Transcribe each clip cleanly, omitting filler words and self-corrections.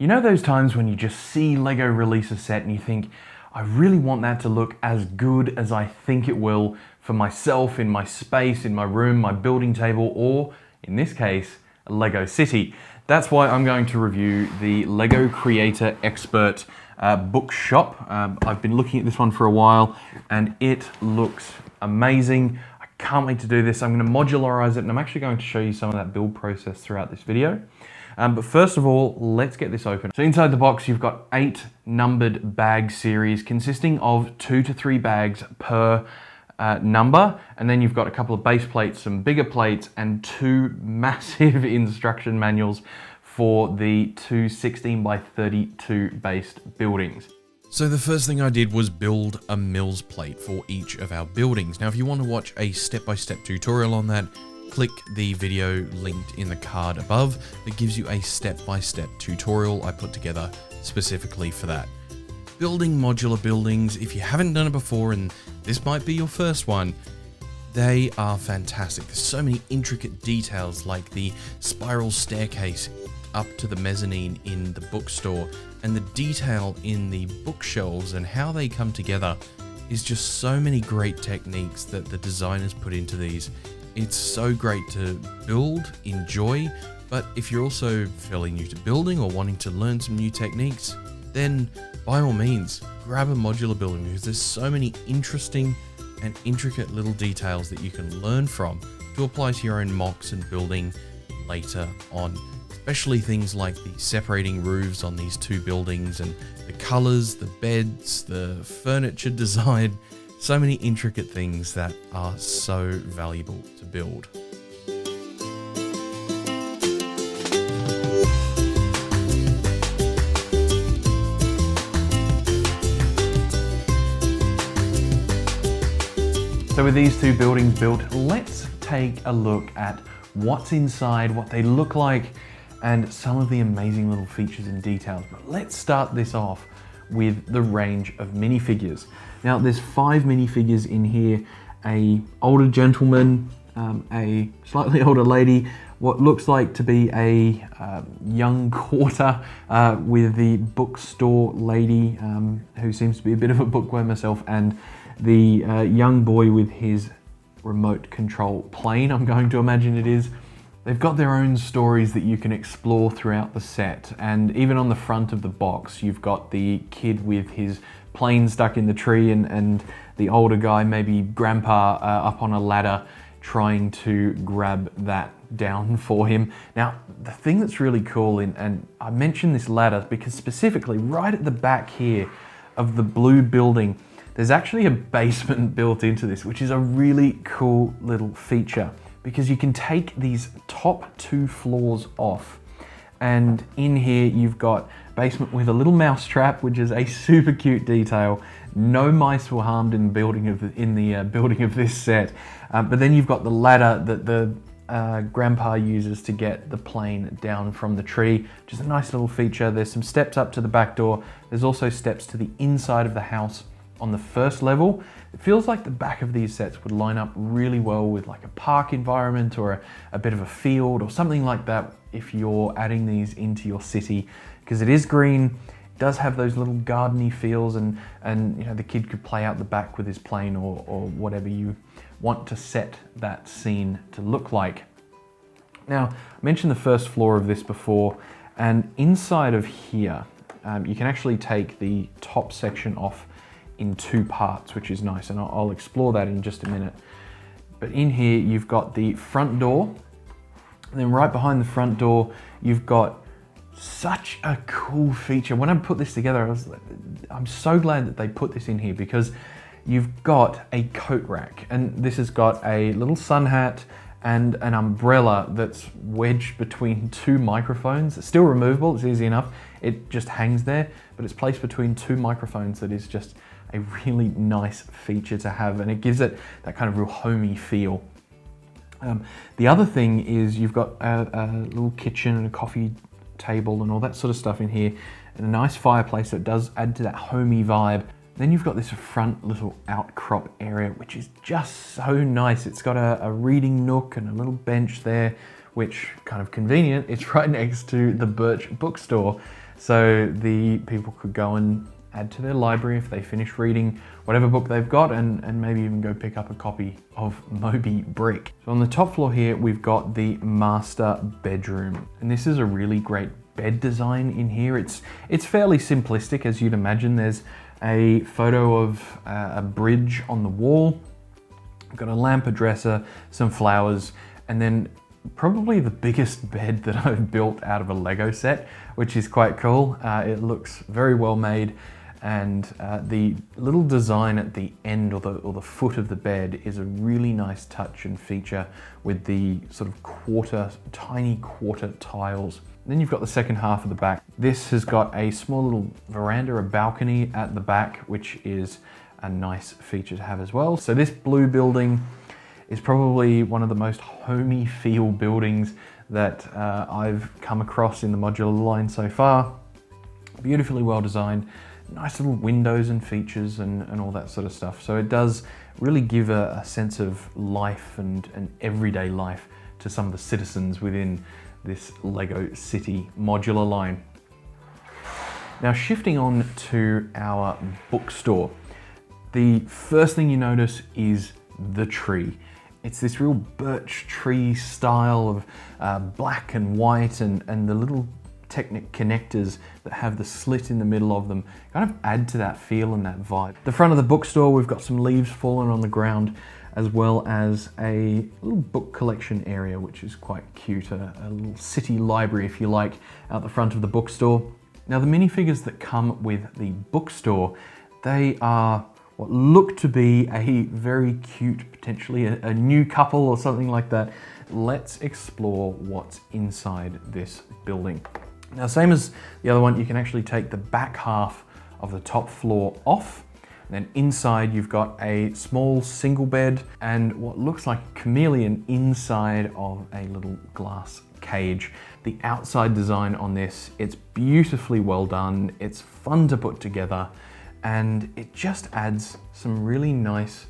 You know those times when you just see Lego release a set and you think, I really want that to look as good as I think it will for myself, in my space, in my room, my building table, or in this case, a Lego city. That's why I'm going to review the Lego Creator Expert Bookshop. I've been looking at this one for a while and it looks amazing. I can't wait to do this. I'm going to modularize it and I'm actually going to show you some of that build process throughout this video. But first of all, let's get this open. So inside the box, you've got 8 numbered bag series consisting of 2 to 3 bags per number. And then you've got a couple of base plates, some bigger plates, and 2 massive instruction manuals for the 2 16 by 32 based buildings. So the first thing I did was build a Mills plate for each of our buildings. Now, if you want to watch a step-by-step tutorial on that, click the video linked in the card above. It gives you a step-by-step tutorial I put together specifically for that. Building modular buildings, if you haven't done it before and this might be your first one, they are fantastic. There's so many intricate details like the spiral staircase up to the mezzanine in the bookstore, and the detail in the bookshelves and how they come together is just so many great techniques that the designers put into these. It's so great to build, enjoy, but if you're also fairly new to building or wanting to learn some new techniques, then by all means, grab a modular building because there's so many interesting and intricate little details that you can learn from to apply to your own mocks and building later on. Especially things like the separating roofs on these 2 buildings and the colors, the beds, the furniture design. So many intricate things that are so valuable to build. So with these 2 buildings built, let's take a look at what's inside, what they look like, and some of the amazing little features and details. But let's start this off with the range of minifigures. Now there's 5 minifigures in here, a older gentleman, a slightly older lady, what looks like to be a young quarter with the bookstore lady who seems to be a bit of a bookworm herself, and the young boy with his remote control plane, I'm going to imagine it is. They've got their own stories that you can explore throughout the set, and even on the front of the box you've got the kid with his plane stuck in the tree and the older guy, maybe grandpa, up on a ladder trying to grab that down for him. Now the thing that's really cool, and I mentioned this ladder because specifically right at the back here of the blue building there's actually a basement built into this, which is a really cool little feature. Because you can take these top 2 floors off, and in here you've got basement with a little mouse trap, which is a super cute detail. No mice were harmed in the building of this set, but then you've got the ladder that the grandpa uses to get the plane down from the tree, which is a nice little feature. There's some steps up to the back door. There's also steps to the inside of the house on the first level. It feels like the back of these sets would line up really well with like a park environment or a bit of a field or something like that if you're adding these into your city, because it is green, it does have those little gardeny feels, and you know, the kid could play out the back with his plane or whatever you want to set that scene to look like. Now, I mentioned the first floor of this before, and inside of here you can actually take the top section off in 2 parts, which is nice, and I'll explore that in just a minute. But in here you've got the front door, and then right behind the front door you've got such a cool feature. When I put this together, I'm so glad that they put this in here, because you've got a coat rack, and this has got a little sun hat and an umbrella that's wedged between 2 microphones. It's still removable, it's easy enough. It just hangs there, but it's placed between 2 microphones. That is just a really nice feature to have, and it gives it that kind of real homey feel. The other thing is you've got a little kitchen and a coffee table and all that sort of stuff in here, and a nice fireplace that does add to that homey vibe. Then you've got this front little outcrop area, which is just so nice. It's got a reading nook and a little bench there, which, kind of convenient, it's right next to the Birch bookstore. So the people could go and add to their library if they finish reading whatever book they've got, and maybe even go pick up a copy of Moby Brick. So on the top floor here, we've got the master bedroom. And this is a really great bed design in here. It's fairly simplistic, as you'd imagine. There's a photo of a bridge on the wall. We've got a lamp, a dresser, some flowers, and then probably the biggest bed that I've built out of a Lego set, which is quite cool. It looks very well made, and the little design at the end or the foot of the bed is a really nice touch and feature with the sort of tiny quarter tiles. Then you've got the second half of the back. This has got a small little veranda, a balcony at the back, which is a nice feature to have as well. So this blue building is probably one of the most homey feel buildings that I've come across in the modular line so far. Beautifully well designed, nice little windows and features and all that sort of stuff. So it does really give a sense of life and everyday life to some of the citizens within this Lego City modular line. Now shifting on to our bookstore, the first thing you notice is the tree. It's this real birch tree style of black and white, and the little Technic connectors that have the slit in the middle of them kind of add to that feel and that vibe. The front of the bookstore, we've got some leaves fallen on the ground, as well as a little book collection area, which is quite cute, a little city library, if you like, out the front of the bookstore. Now the minifigures that come with the bookstore, they are what look to be a very cute, potentially a new couple or something like that. Let's explore what's inside this building. Now, same as the other one, you can actually take the back half of the top floor off. Then inside you've got a small single bed and what looks like a chameleon inside of a little glass cage. The outside design on this, it's beautifully well done. It's fun to put together, and it just adds some really nice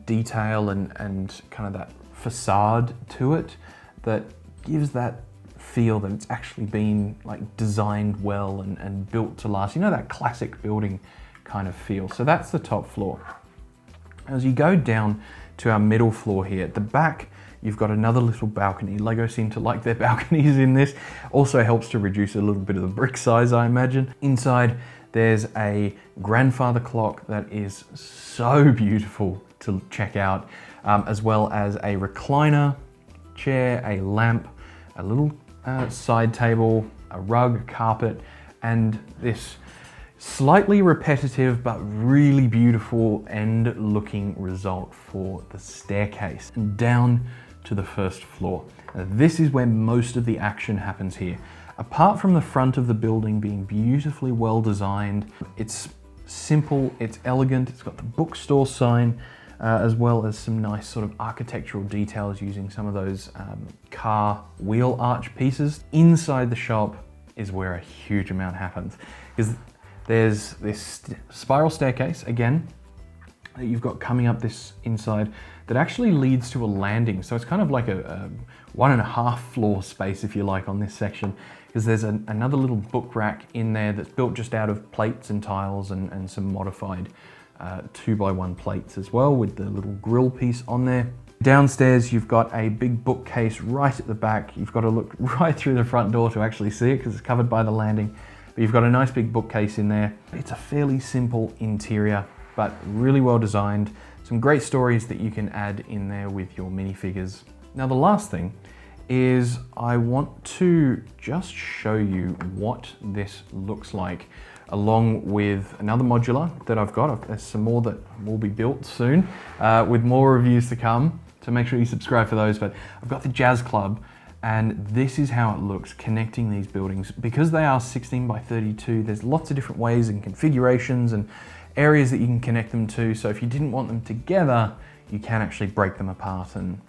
detail and kind of that facade to it that gives that feel that it's actually been like designed well and built to last. You know, that classic building kind of feel. So that's the top floor. As you go down to our middle floor here, at the back, you've got another little balcony. Lego seem to like their balconies in this. Also helps to reduce a little bit of the brick size, I imagine. Inside, there's a grandfather clock that is so beautiful to check out, as well as a recliner chair, a lamp, a little side table, a rug, carpet, and this slightly repetitive but really beautiful end looking result for the staircase and down to the first floor. Now, this is where most of the action happens here. Apart from the front of the building being beautifully well designed, it's simple, it's elegant, it's got the bookstore sign, as well as some nice sort of architectural details using some of those car wheel arch pieces. Inside the shop is where a huge amount happens, because there's this spiral staircase, again, that you've got coming up this inside that actually leads to a landing. So it's kind of like a 1.5 floor space, if you like, on this section, because there's another little book rack in there that's built just out of plates and tiles and some modified 2x1 plates as well, with the little grill piece on there. Downstairs, you've got a big bookcase right at the back. You've got to look right through the front door to actually see it because it's covered by the landing. But you've got a nice big bookcase in there. It's a fairly simple interior, but really well designed. Some great stories that you can add in there with your minifigures. Now, the last thing is I want to just show you what this looks like, along with another modular that I've got. There's some more that will be built soon, with more reviews to come, so make sure you subscribe for those. But I've got the Jazz Club, and this is how it looks connecting these buildings. Because they are 16 by 32, there's lots of different ways and configurations and areas that you can connect them to. So if you didn't want them together, you can actually break them apart and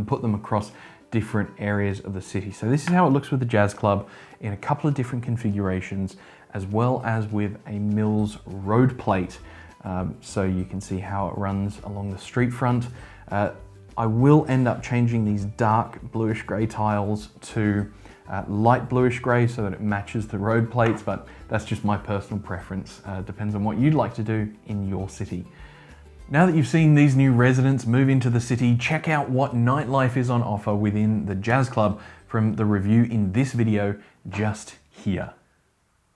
put them across different areas of the city. So this is how it looks with the Jazz Club in a couple of different configurations, as well as with a Mills road plate. So you can see how it runs along the street front. I will end up changing these dark bluish gray tiles to light bluish grey so that it matches the road plates, but that's just my personal preference. Depends on what you'd like to do in your city. Now that you've seen these new residents move into the city, check out what nightlife is on offer within the Jazz Club from the review in this video just here.